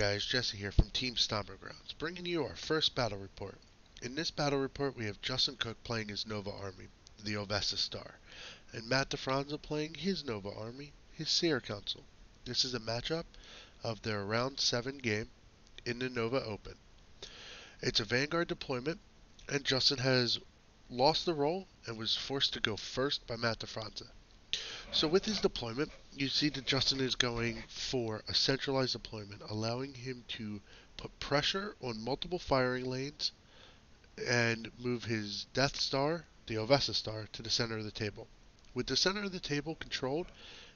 guys, Jesse here from Team Stomper Grounds, bringing you our first battle report. In this battle report, we have Justin Cook playing his Nova Army, the Ovessa Star, and Matt Defranza playing his Nova Army, his Seer Council. This is a matchup of their round 7 game in the Nova Open. It's a Vanguard deployment, and Justin has lost the role and was forced to go first by Matt Defranza. So with his deployment, you see that Justin is going for a centralized deployment, allowing him to put pressure on multiple firing lanes and move his Death Star, the Ovessa Star, to the center of the table. With the center of the table controlled,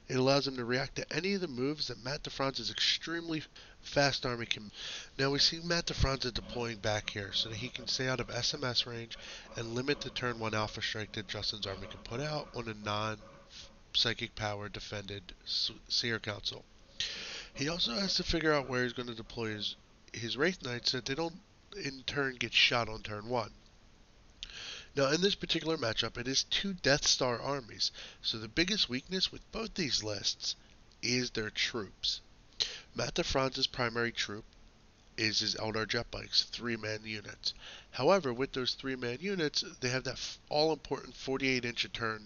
it allows him to react to any of the moves that Matt Defranza's extremely fast army can. Now we see Matt Defranza deploying back here so that he can stay out of SMS range and limit the turn 1 alpha strike that Justin's army can put out on a non-psychic power defended Seer Council. He also has to figure out where he's going to deploy his Wraith Knights so that they don't in turn get shot on turn 1. Now in this particular matchup, it is 2 Death Star armies, so the biggest weakness with both these lists is their troops. Matt Defranza's primary troop is his Eldar jet bikes, 3-man units. However, with those 3-man units, they have that all-important 48-inch a turn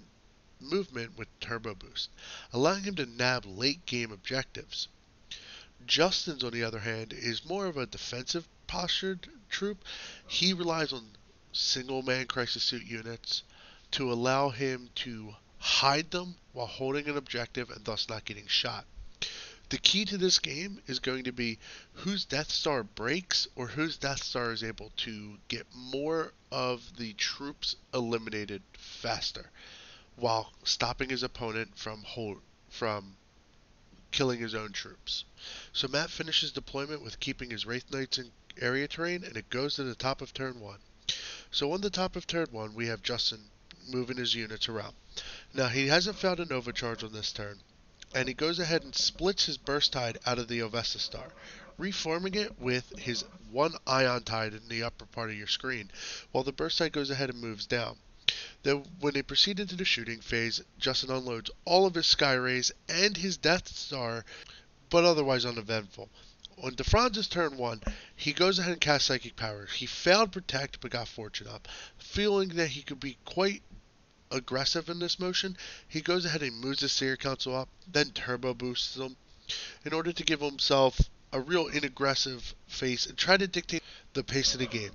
movement with turbo boost, allowing him to nab late game objectives. Justin's, on the other hand, is more of a defensive postured troop. He relies on single-man crisis suit units to allow him to hide them while holding an objective and thus not getting shot. The key to this game is going to be whose Death Star breaks or whose Death Star is able to get more of the troops eliminated faster, while stopping his opponent from killing his own troops. So Matt finishes deployment with keeping his Wraith Knights in area terrain, and it goes to the top of turn 1. So on the top of turn 1, we have Justin moving his units around. Now he hasn't found a Nova charge on this turn, and he goes ahead and splits his Burst Tide out of the Ovessa Star, reforming it with his 1 Ion Tide in the upper part of your screen, while the Burst Tide goes ahead and moves down. Then, when they proceed into the shooting phase, Justin unloads all of his Sky Rays and his Death Star, but otherwise uneventful. On Defranza's turn 1, he goes ahead and casts Psychic Power. He failed Protect, but got Fortune up. Feeling that he could be quite aggressive in this motion, he goes ahead and moves the Seer Council up, then turbo boosts them, in order to give himself a real inaggressive face and try to dictate the pace of the game,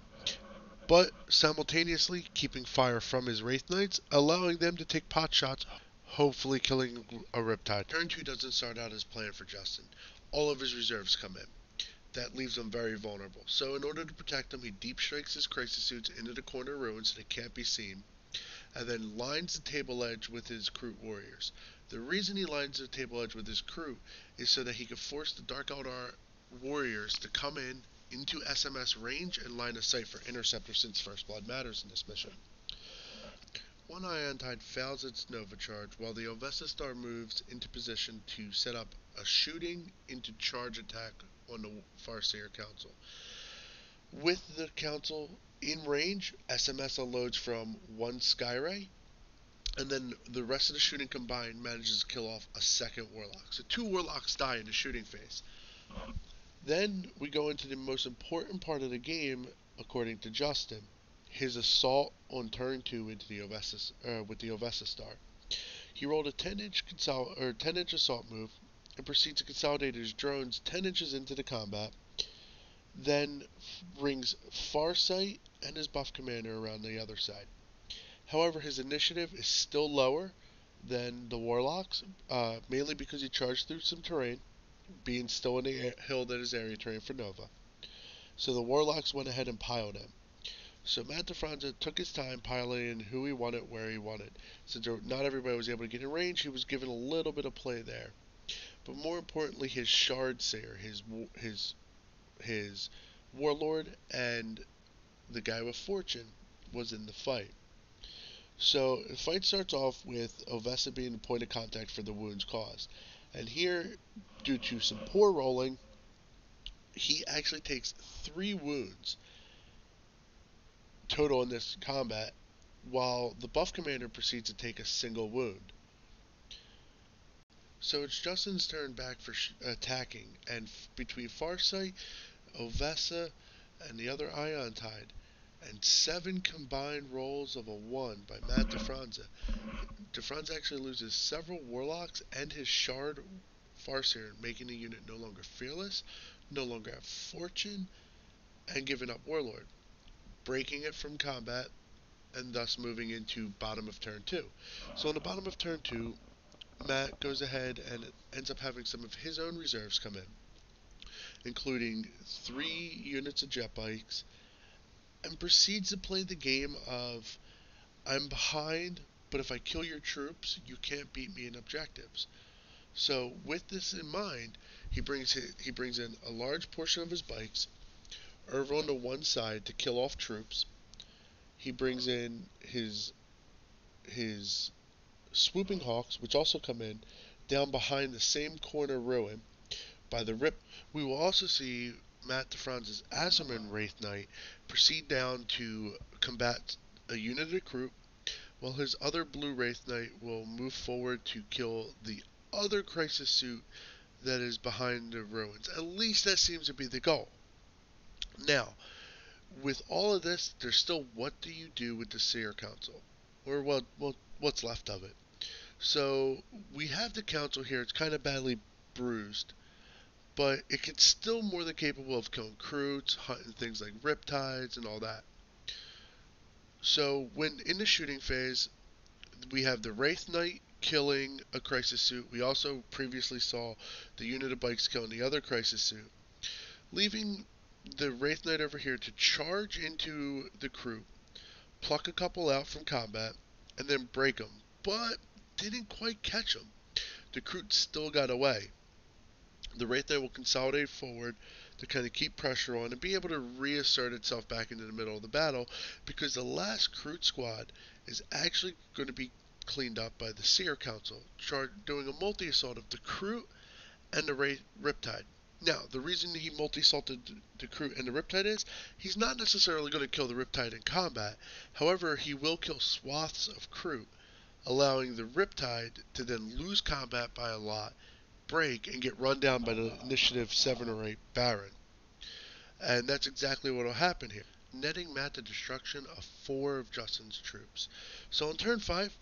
but simultaneously keeping fire from his Wraith Knights, allowing them to take pot shots, hopefully killing a Riptide. Turn 2 doesn't start out as planned for Justin. All of his reserves come in. That leaves him very vulnerable. So in order to protect him, he deep strikes his crisis suits into the corner ruins so they can't be seen, and then lines the table edge with his Kroot warriors. The reason he lines the table edge with his Kroot is so that he can force the Dark Eldar warriors to come in into SMS range and line of sight for Interceptor, since First Blood matters in this mission. 1 Ion Tide fails its Nova charge, while the Ovessa Star moves into position to set up a shooting into charge attack on the Farseer Council. With the Council in range, SMS unloads from 1 Skyray, and then the rest of the shooting combined manages to kill off a second Warlock. So 2 Warlocks die in the shooting phase. Then we go into the most important part of the game, according to Justin, his assault on turn 2 into the with the Ovessa Star. He rolled a 10-inch assault move and proceeds to consolidate his drones 10 inches into the combat, then brings Farsight and his buff commander around the other side. However, his initiative is still lower than the Warlocks, mainly because he charged through some terrain, being still in the hill that is area terrain for Nova. So the Warlocks went ahead and piled him. So Matt Defranza took his time piloting who he wanted, where he wanted. Since not everybody was able to get in range, he was given a little bit of play there. But more importantly, his Shard Sayer, his Warlord, and the guy with Fortune was in the fight. So the fight starts off with Ovessa being the point of contact for the wounds caused. And here, due to some poor rolling, he actually takes 3 wounds total in this combat, while the buff commander proceeds to take a single wound. So it's Justin's turn back for attacking, and between Farsight, Ovessa, and the other Ion Tide, and 7 combined rolls of a 1 by Matt Defranza, Defranza actually loses several Warlocks and his Shard Farseer, making the unit no longer fearless, no longer have Fortune, and giving up Warlord, breaking it from combat, and thus moving into bottom of turn 2. So in the bottom of turn 2, Matt goes ahead and ends up having some of his own reserves come in, including 3 units of jet bikes, and proceeds to play the game of, I'm behind, but if I kill your troops, you can't beat me in objectives. So with this in mind, he brings in a large portion of his bikes, over on the one side to kill off troops. He brings in his swooping hawks, which also come in down behind the same corner ruin by the rip. We will also see Matt Defranza's Azerman Wraith Knight proceed down to combat a unit of the crew, while his other blue Wraith Knight will move forward to kill the other crisis suit that is behind the ruins. At least that seems to be the goal. Now, with all of this, there's still, what do you do with the Seer Council? Or what's left of it? So we have the council here. It's kind of badly bruised, but it can still more than capable of killing Croods, hunting things like Riptides and all that. So when in the shooting phase, we have the Wraith Knight killing a crisis suit. We also previously saw the unit of bikes killing the other crisis suit, leaving the Wraith Knight over here to charge into the crew, pluck a couple out from combat, and then break them, but didn't quite catch them. The crew still got away. The Wraith Knight will consolidate forward to kind of keep pressure on and be able to reassert itself back into the middle of the battle, because the last crew squad is actually going to be cleaned up by the Seer Council, doing a multi-assault of the crew and the Riptide. Now, the reason he multi-assaulted the crew and the Riptide is, he's not necessarily going to kill the Riptide in combat. However, he will kill swaths of crew, allowing the Riptide to then lose combat by a lot, break, and get run down by the initiative 7 or 8 Baron. And that's exactly what will happen here, netting Matt the destruction of 4 of Justin's troops. So on turn 5,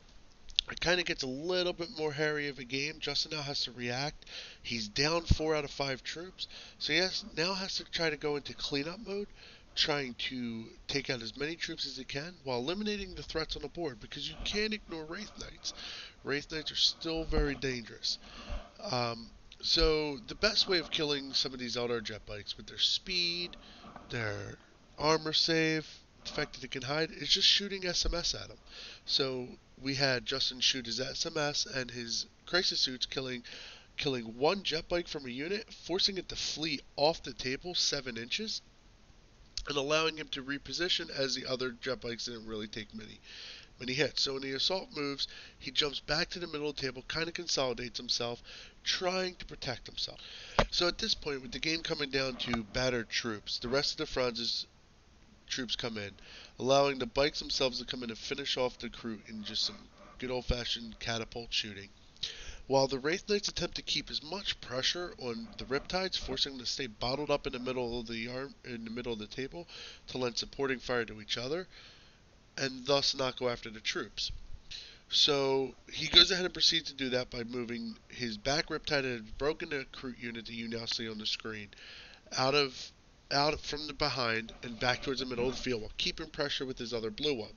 it kind of gets a little bit more hairy of a game. Justin now has to react. He's down 4 out of 5 troops, so he now has to try to go into cleanup mode, trying to take out as many troops as he can while eliminating the threats on the board, because you can't ignore Wraith Knights. Wraith Knights are still very dangerous. So the best way of killing some of these Eldar jet bikes with their speed, their armor save, the fact that it can hide, is just shooting SMS at them. So we had Justin shoot his SMS and his crisis suits killing 1 jet bike from a unit, forcing it to flee off the table 7 inches, and allowing him to reposition, as the other jet bikes didn't really take many hits. So in the assault moves, he jumps back to the middle of the table, kind of consolidates himself, trying to protect himself. So at this point, with the game coming down to battered troops, the rest of Defranza's troops come in, allowing the bikes themselves to come in and finish off the crew in just some good old-fashioned catapult shooting, while the Wraith Knights attempt to keep as much pressure on the Riptides, forcing them to stay bottled up in the middle of the table to lend supporting fire to each other, and thus not go after the troops. So he goes ahead and proceeds to do that by moving his back Riptide and his broken recruit unit that you now see on the screen out from the behind and back towards the middle of the field, while keeping pressure with his other blue one.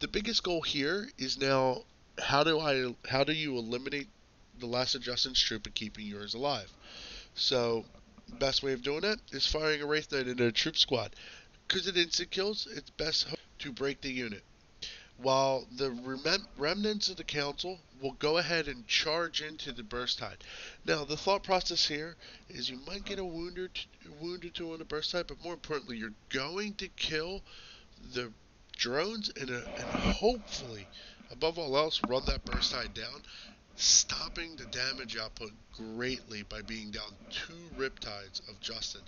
The biggest goal here is now, how do you eliminate the last of Justin's troop and keeping yours alive? So the best way of doing that is firing a Wraith Knight into a troop squad. Because it instant kills, it's best to break the unit, while the remnants of the council will go ahead and charge into the burst tide. Now, the thought process here is you might get a wound or two on the burst tide, but more importantly, you're going to kill the drones and hopefully, above all else, run that burst tide down, stopping the damage output greatly by being down 2 Riptides of Justin,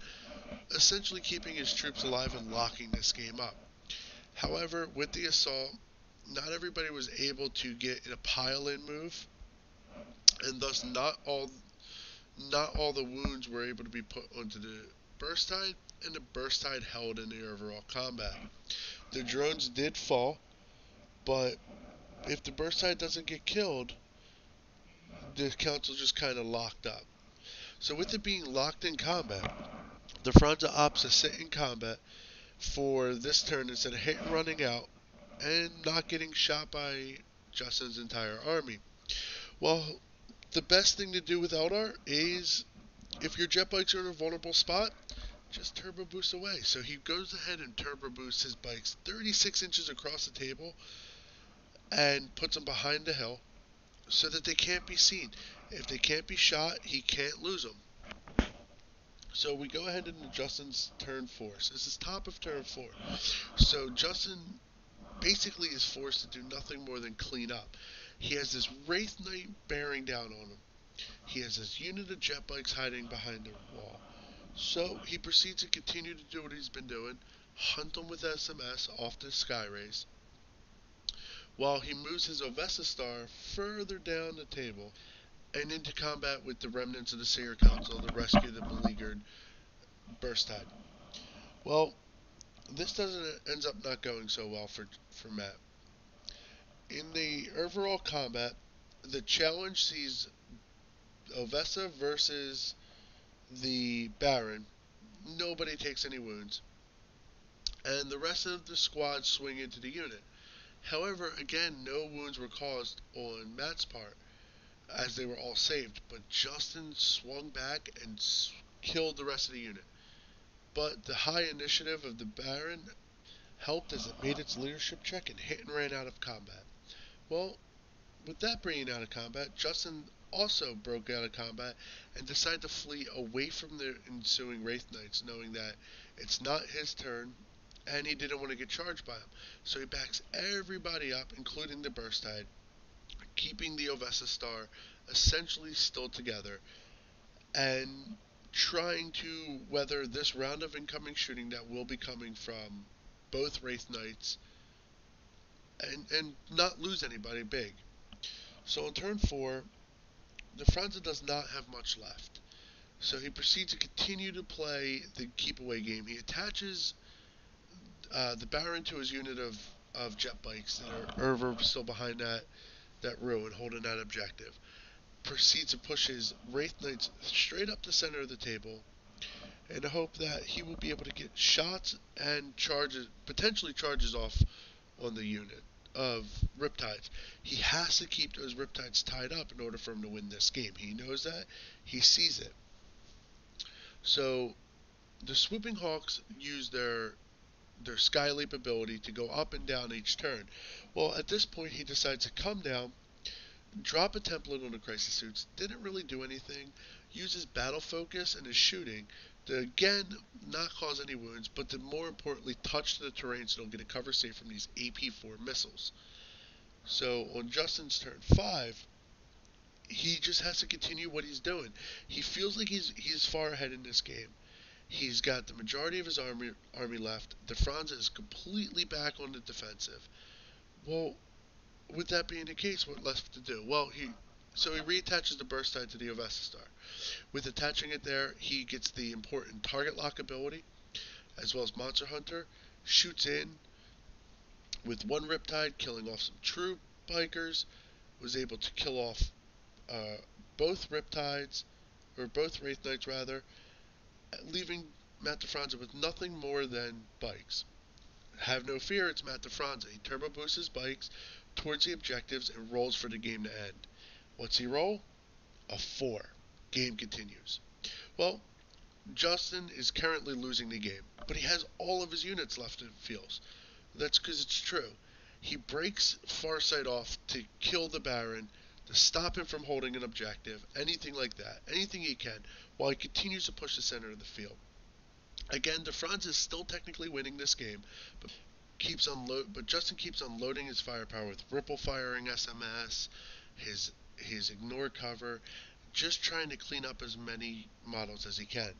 essentially keeping his troops alive and locking this game up. However, with the assault, not everybody was able to get in a pile-in move and thus not all the wounds were able to be put onto the burst tide, and the burst tide held in the overall combat. The drones did fall, but if the burst tide doesn't get killed, the council just kind of locked up. So with it being locked in combat, the Defranza opts to sit in combat for this turn instead of hit and running out and not getting shot by Justin's entire army. Well, the best thing to do with Eldar is, if your jet bikes are in a vulnerable spot, just turbo boost away. So he goes ahead and turbo boosts his bikes 36 inches across the table and puts them behind the hill so that they can't be seen. If they can't be shot, he can't lose them. So we go ahead into Justin's turn 4. So this is top of turn 4. So Justin basically is forced to do nothing more than clean up. He has this Wraith Knight bearing down on him. He has this unit of jet bikes hiding behind the wall. So he proceeds to continue to do what he's been doing, hunt them with SMS off the Sky Rays, while he moves his Ovessa Star further down the table and into combat with the remnants of the Seer Council to rescue the beleaguered Burst Tide. Well, this ends up not going so well for Matt. In the overall combat, the challenge sees Ovessa versus the Baron. Nobody takes any wounds, and the rest of the squad swing into the unit. However, again, no wounds were caused on Matt's part, as they were all saved, but Justin swung back and killed the rest of the unit. But the high initiative of the Baron helped as it made its leadership check and hit and ran out of combat. Well, with that bringing out of combat, Justin also broke out of combat and decided to flee away from the ensuing Wraith Knights, knowing that it's not his turn and he didn't want to get charged by them. So he backs everybody up, including the Burst Tide, keeping the Ovessa Star essentially still together and trying to weather this round of incoming shooting that will be coming from both Wraith Knights and not lose anybody big. So on turn 4, Defranza does not have much left. So he proceeds to continue to play the keep away game. He attaches the Baron to his unit of jet bikes that are over still behind that ruin, holding that objective. Proceeds to push his Wraith Knights straight up the center of the table in the hope that he will be able to get shots and potentially charges off on the unit of Riptides. He has to keep those Riptides tied up in order for him to win this game. He knows that. He sees it. So the Swooping Hawks use their Sky Leap ability to go up and down each turn. Well, at this point, he decides to come down, drop a template on the Crisis Suits, didn't really do anything, uses Battle Focus and his shooting to, again, not cause any wounds, but to more importantly touch the terrain so they'll get a cover safe from these AP4 missiles. So on Justin's turn 5, he just has to continue what he's doing. He feels like he's far ahead in this game. He's got the majority of his army left. Defranza is completely back on the defensive. Well, with that being the case, what left to do? Well, he reattaches the Burst Tide to the Ovessa Star. With attaching it there, he gets the important Target Lock ability, as well as Monster Hunter, shoots in with one Riptide, killing off some true bikers, was able to kill off both Riptides, or both Wraith Knights rather, leaving Matt Defranza with nothing more than bikes. Have no fear, it's Matt Defranza. He turbo boosts his bikes towards the objectives and rolls for the game to end. What's he roll? A 4. Game continues. Well, Justin is currently losing the game, but he has all of his units left, it feels. That's because it's true. He breaks Farsight off to kill the Baron, to stop him from holding an objective, anything like that, anything he can, while he continues to push the center of the field. Again, Defranza is still technically winning this game, but Justin keeps unloading his firepower with ripple firing SMS, his ignore cover, just trying to clean up as many models as he can.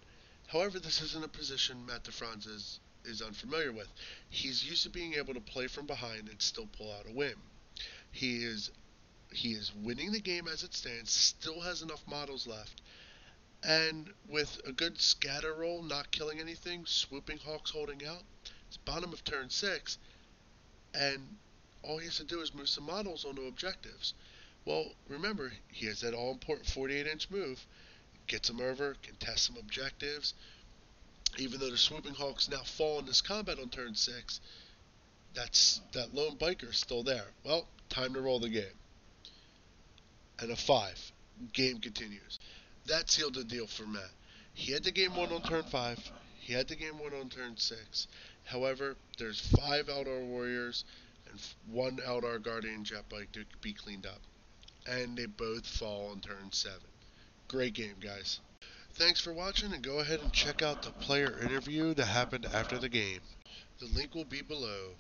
However, this isn't a position Matt Defranza is unfamiliar with. He's used to being able to play from behind and still pull out a win. He is He is winning the game as it stands, still has enough models left. And with a good scatter roll, not killing anything, swooping hawks holding out, it's bottom of turn 6, and all he has to do is move some models onto objectives. Well, remember, he has that all-important 48-inch move, gets him over, can test some objectives. Even though the swooping hawks now fall in this combat on turn 6, that lone biker is still there. Well, time to roll the game. And a 5. Game continues. That sealed the deal for Matt. He had the game won on turn 5. He had the game won on turn 6. However, there's 5 Eldar Warriors and 1 Eldar Guardian Jet Bike to be cleaned up. And they both fall on turn 7. Great game, guys. Thanks for watching, and go ahead and check out the player interview that happened after the game. The link will be below.